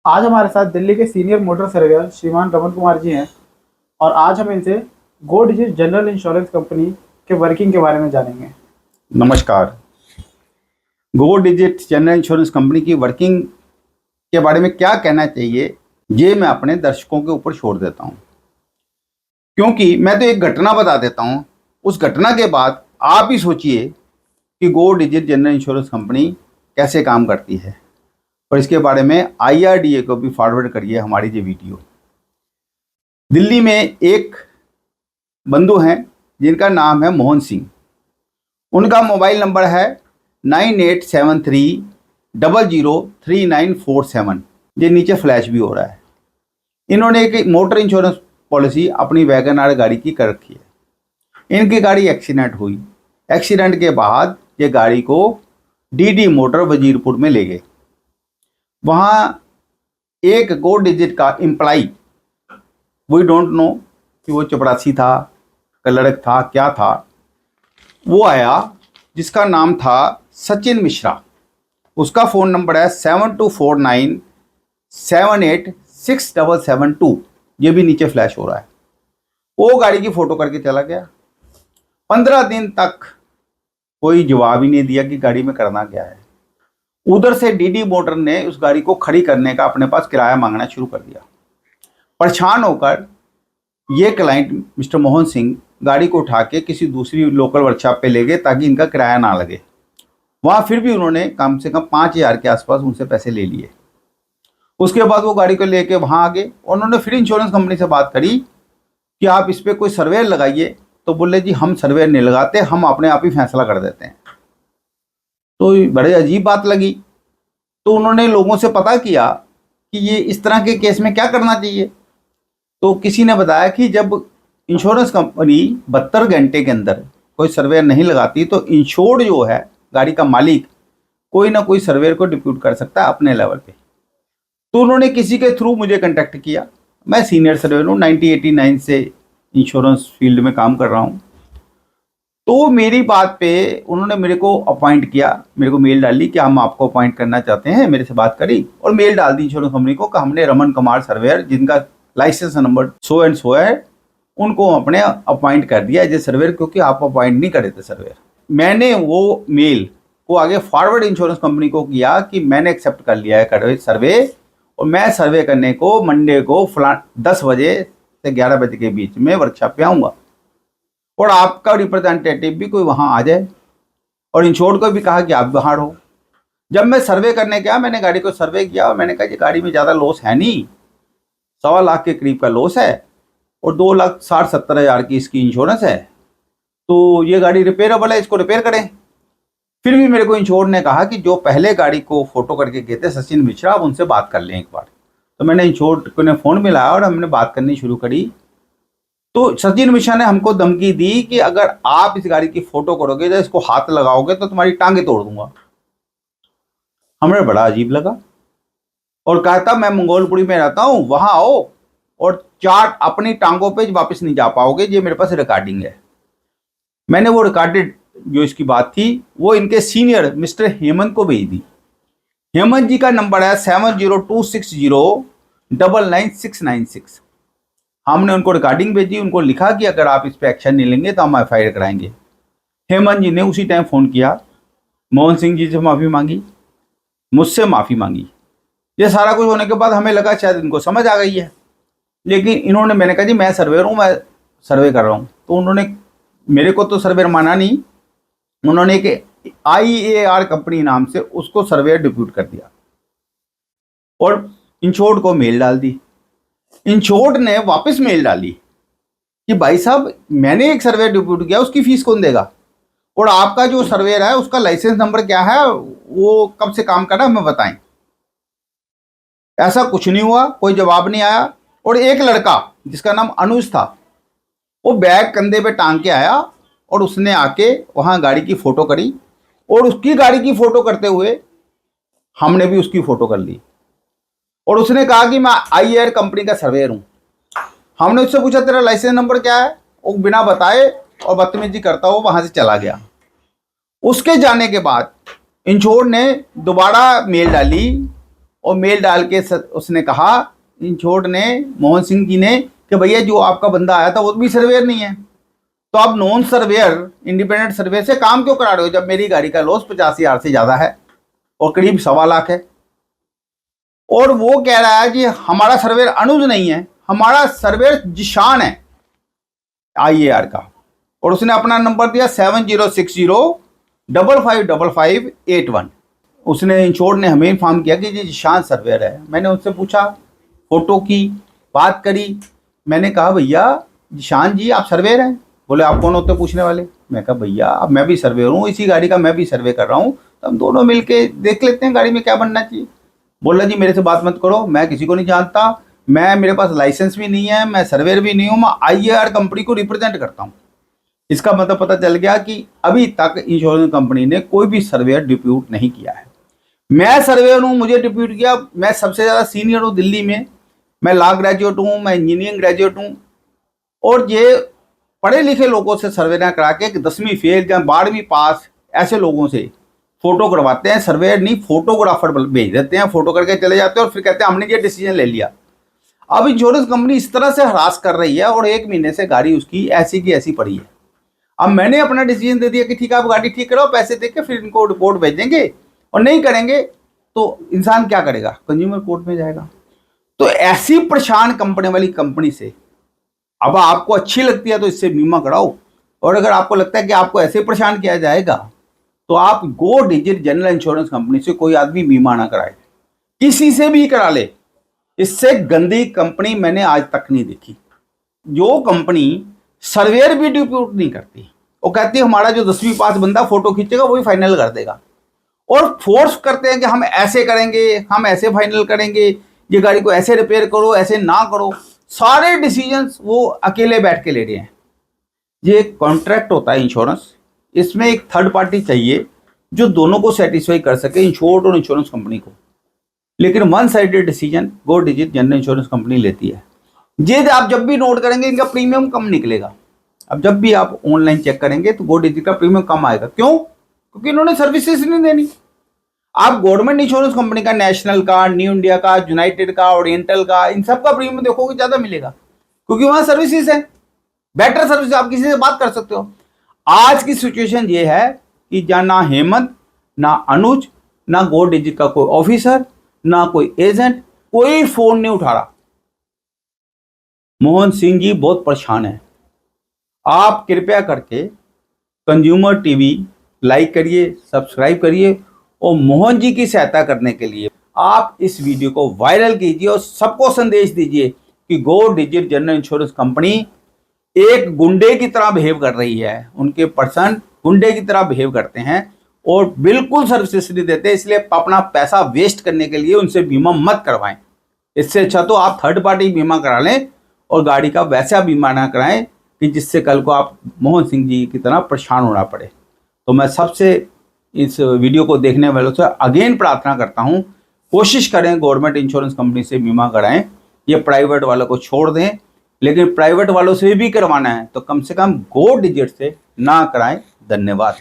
आज हमारे साथ दिल्ली के सीनियर मोटर सर्वेयर श्रीमान रमन कुमार जी हैं और आज हम इनसे गो डिजिट जनरल इंश्योरेंस कंपनी के वर्किंग के बारे में जानेंगे। नमस्कार। गो डिजिट जनरल इंश्योरेंस कंपनी की वर्किंग के बारे में क्या कहना चाहिए, ये मैं अपने दर्शकों के ऊपर छोड़ देता हूँ, क्योंकि मैं तो एक घटना बता देता हूँ। उस घटना के बाद आप ही सोचिए कि गो डिजिट जनरल इंश्योरेंस कंपनी कैसे काम करती है, और इसके बारे में IRDA को भी फॉरवर्ड करिए हमारी ये वीडियो। दिल्ली में एक बंधु हैं जिनका नाम है मोहन सिंह। उनका मोबाइल नंबर है 9873003947। ये नीचे फ्लैश भी हो रहा है। इन्होंने एक मोटर इंश्योरेंस पॉलिसी अपनी वैगन आर गाड़ी की कर रखी है। इनकी गाड़ी एक्सीडेंट हुई। एक्सीडेंट के बाद ये गाड़ी को DD मोटर वजीरपुर में ले गए। वहाँ एक गो डिजिट का एम्प्लाई, वी डोंट नो कि वो चपरासी था, कलड़क था, क्या था, वो आया जिसका नाम था सचिन मिश्रा। उसका फ़ोन नंबर है 7249786772। ये भी नीचे फ्लैश हो रहा है। वो गाड़ी की फ़ोटो करके चला गया। 15 दिन तक कोई जवाब ही नहीं दिया कि गाड़ी में करना क्या है। उधर से DD मोटर ने उस गाड़ी को खड़ी करने का अपने पास किराया मांगना शुरू कर दिया। परेशान होकर ये क्लाइंट मिस्टर मोहन सिंह गाड़ी को उठा के किसी दूसरी लोकल वर्कशॉप पे ले गए ताकि इनका किराया ना लगे। वहाँ फिर भी उन्होंने कम से कम 5,000 के आसपास उनसे पैसे ले लिए। उसके बाद वो गाड़ी को लेके वहाँ आ गए। उन्होंने फिर इंश्योरेंस कंपनी से बात करी कि आप इस पर कोई सर्वेयर लगाइए। तो बोले जी हम सर्वेयर नहीं लगाते, हम अपने आप ही फैसला कर देते हैं। तो बड़े अजीब बात लगी। तो उन्होंने लोगों से पता किया कि ये इस तरह के केस में क्या करना चाहिए। तो किसी ने बताया कि जब इंश्योरेंस कंपनी 72 घंटे के अंदर कोई सर्वेयर नहीं लगाती तो इंश्योर्ड जो है गाड़ी का मालिक कोई ना कोई सर्वेयर को डिप्यूट कर सकता है अपने लेवल पे। तो उन्होंने किसी के थ्रू मुझे कांटेक्ट किया। मैं सीनियर सर्वेयर हूँ, 1989 से इंश्योरेंस फील्ड में काम कर रहा हूँ। तो मेरी बात पे उन्होंने मेरे को अपॉइंट किया, मेरे को मेल डाली कि हम आपको अपॉइंट करना चाहते हैं। मेरे से बात करी और मेल डाल दी इंश्योरेंस कंपनी को कि हमने रमन कुमार सर्वेयर, जिनका licence number so and so है, उनको अपने अपॉइंट कर दिया एज ए सर्वेयर, क्योंकि आप अपॉइंट नहीं करे थे सर्वेयर। मैंने वो मेल को आगे फॉरवर्ड इंश्योरेंस कंपनी को किया कि मैंने एक्सेप्ट कर लिया है सर्वे, और मैं सर्वे करने को मंडे को 10 बजे से 11 बजे के बीच में वर्कशॉप पे आऊँगा, और आपका रिप्रेजेंटेटिव भी कोई वहाँ आ जाए। और इंश्योर्ड को भी कहा कि आप बाहर हो। जब मैं सर्वे करने गया, मैंने गाड़ी को सर्वे किया और मैंने कहा कि गाड़ी में ज़्यादा लॉस है नहीं, 1.25 लाख के करीब का लॉस है और 2,60,70,000 की इसकी इंश्योरेंस है, तो ये गाड़ी रिपेयरेबल है, इसको रिपेयर करें। फिर भी मेरे को इंश्योर ने कहा कि जो पहले गाड़ी को फोटो करके गए थे सचिन मिश्रा, आप उनसे बात कर लें एक बार। तो मैंने इंश्योर को ने फ़ोन मिलाया और हमने बात करनी शुरू करी। तो सचिन मिश्रा ने हमको धमकी दी कि अगर आप इस गाड़ी की फ़ोटो करोगे, तो इसको हाथ लगाओगे तो तुम्हारी टांगे तोड़ दूंगा। हमें बड़ा अजीब लगा और कहा था मैं मंगोलपुरी में रहता हूँ, वहाँ आओ और चार अपनी टांगों पे वापस नहीं जा पाओगे, ये मेरे पास रिकॉर्डिंग है। मैंने वो रिकॉर्डेड जो इसकी बात थी वो इनके सीनियर मिस्टर हेमंत को भेज दी। हेमंत जी का नंबर है 7026099696। हमने उनको रिकॉर्डिंग भेजी, उनको लिखा कि अगर आप इस पर एक्शन नहीं लेंगे तो हम FIR कराएंगे। हेमंत जी ने उसी टाइम फ़ोन किया, मोहन सिंह जी से माफ़ी मांगी, मुझसे माफ़ी मांगी। ये सारा कुछ होने के बाद हमें लगा शायद इनको समझ आ गई है, लेकिन इन्होंने, मैंने कहा जी मैं सर्वेयर हूँ, मैं सर्वे कर रहा हूँ। तो उन्होंने मेरे को तो सर्वेयर माना नहीं, उन्होंने एक IAR कंपनी नाम से उसको सर्वेयर डिप्यूट कर दिया और इंश्योर्ड को मेल डाल दी। इंश्योर्ड ने वापस मेल डाली कि भाई साहब मैंने एक सर्वेयर डिप्यूट किया, उसकी फीस कौन देगा, और आपका जो सर्वेयर है उसका लाइसेंस नंबर क्या है, वो कब से काम कर रहा है हमें बताएं। ऐसा कुछ नहीं हुआ, कोई जवाब नहीं आया। और एक लड़का जिसका नाम अनुज था, वो बैग कंधे पे टांग के आया और उसने आके वहाँ गाड़ी की फ़ोटो करी, और उसकी गाड़ी की फ़ोटो करते हुए हमने भी उसकी फ़ोटो कर ली। और उसने कहा कि मैं IAR कंपनी का सर्वेयर हूँ। हमने उससे पूछा तेरा लाइसेंस नंबर क्या है, वो बिना बताए और बदतमीजी करता हुआ वहाँ से चला गया। उसके जाने के बाद इंश्योर ने दोबारा मेल डाली और मेल डाल के उसने कहा, इंश्योर्ड ने, मोहन सिंह जी ने, कि भैया जो आपका बंदा आया था वो भी सर्वेयर नहीं है, तो आप नॉन सर्वेयर इंडिपेंडेंट सर्वे से काम क्यों करा रहे हो जब मेरी गाड़ी का लॉस 50,000 से ज़्यादा है और करीब 1.25 लाख है। और वो कह रहा है कि हमारा सर्वेयर अनुज नहीं है, हमारा सर्वेयर जिशान है IAR का, और उसने अपना नंबर दिया 7060555581। उसने इंश्योर्ड ने हमें इन्फॉर्म किया कि ये जिशान सर्वेयर है। मैंने उससे पूछा, फोटो की बात करी, मैंने कहा भैया जिशान जी आप सर्वेयर हैं? बोले आप कौन होते पूछने वाले? मैं कहा भैया अब मैं भी सर्वेयर हूँ, इसी गाड़ी का मैं भी सर्वे कर रहा हूँ, तो हम दोनों मिलके देख लेते हैं गाड़ी में क्या बनना चाहिए। बोला जी मेरे से बात मत करो, मैं किसी को नहीं जानता, मेरे पास लाइसेंस भी नहीं है, मैं सर्वेयर भी नहीं हूँ, मैं IAR कंपनी को रिप्रेजेंट करता हूँ। इसका मतलब पता चल गया कि अभी तक इंश्योरेंस कंपनी ने कोई भी सर्वेयर डिप्यूट नहीं किया है। मैं सर्वेयर हूँ, मुझे डिप्यूट किया, मैं सबसे ज़्यादा सीनियर हूँ दिल्ली में, मैं लॉ ग्रेजुएट हूँ, मैं इंजीनियरिंग ग्रेजुएट हूँ, और ये पढ़े लिखे लोगों से सर्वेयर करा के 10वीं फेल या 12वीं पास ऐसे लोगों से फोटो करवाते हैं। सर्वेयर नहीं, फोटोग्राफर भेज देते हैं, फोटो करके चले जाते हैं और फिर कहते हैं हमने ये डिसीजन ले लिया। अब इंश्योरेंस कंपनी इस तरह से हरास कर रही है और 1 महीने से गाड़ी उसकी ऐसी की ऐसी पड़ी है। अब मैंने अपना डिसीजन दे दिया कि ठीक है आप गाड़ी ठीक कराओ, पैसे दे के फिर इनको रिपोर्ट भेजेंगे, और नहीं करेंगे तो इंसान क्या करेगा, कंज्यूमर कोर्ट में जाएगा। तो ऐसी परेशान कंपनी वाली कंपनी से अब आपको अच्छी लगती है तो इससे बीमा कराओ, और अगर आपको लगता है कि आपको ऐसे परेशान किया जाएगा तो आप गो डिजिट जनरल इंश्योरेंस कंपनी से कोई आदमी बीमा ना कराए, किसी से भी करा ले। इससे गंदी कंपनी मैंने आज तक नहीं देखी। जो कंपनी सर्वेयर भी डिप्यूट नहीं करती, वो कहती है हमारा जो 10वीं पास बंदा फोटो खींचेगा वही फाइनल कर देगा, और फोर्स करते हैं कि हम ऐसे करेंगे, हम ऐसे फाइनल करेंगे, ये गाड़ी को ऐसे रिपेयर करो, ऐसे ना करो। सारे डिसीजंस वो अकेले बैठ के ले रहे हैं। ये कॉन्ट्रैक्ट होता है इंश्योरेंस, इसमें एक थर्ड पार्टी चाहिए जो दोनों को सेटिस्फाई कर सके, इंश्योर्ड और इंश्योरेंस कंपनी को। लेकिन वन साइडेड डिसीजन गो डिजिट जनरल इंश्योरेंस कंपनी लेती है। ये आप जब भी नोट करेंगे इनका प्रीमियम कम निकलेगा। अब जब भी आप ऑनलाइन चेक करेंगे तो गो डिजिट का प्रीमियम कम आएगा। क्यों? क्योंकि इन्होंने सर्विसेज नहीं देनी। आप गवर्नमेंट इंश्योरेंस कंपनी का, नेशनल का, न्यू इंडिया का, यूनाइटेड का, ओरिएंटल का, इन सब का प्रीमियम देखोगे ज्यादा मिलेगा, क्योंकि वहां सर्विसेज है, बेटर सर्विस, आप किसी से बात कर सकते हो। आज की सिचुएशन ये है कि ना हेमंत, ना अनुज, ना गो डिजिट का कोई ऑफिसर, ना कोई एजेंट, कोई फोन नहीं उठा रहा। मोहन सिंह जी बहुत परेशान है। आप कृपया करके कंज्यूमर टीवी लाइक करिए, सब्सक्राइब करिए, और मोहन जी की सहायता करने के लिए आप इस वीडियो को वायरल कीजिए और सबको संदेश दीजिए कि गो डिजिट जनरल इंश्योरेंस कंपनी एक गुंडे की तरह बिहेव कर रही है। उनके पर्सन गुंडे की तरह बिहेव करते हैं और बिल्कुल सर्विसेज नहीं देते, इसलिए अपना पैसा वेस्ट करने के लिए उनसे बीमा मत करवाएं। इससे अच्छा तो आप थर्ड पार्टी बीमा करा लें और गाड़ी का वैसा बीमा ना कराएं कि जिससे कल को आप मोहन सिंह जी की तरह परेशान होना पड़े। तो मैं सबसे इस वीडियो को देखने वालों से अगेन प्रार्थना करता हूं, कोशिश करें गवर्नमेंट इंश्योरेंस कंपनी से बीमा कराएं, ये प्राइवेट वालों को छोड़ दें। लेकिन प्राइवेट वालों से भी करवाना है तो कम से कम गो डिजिट से ना कराएं। धन्यवाद।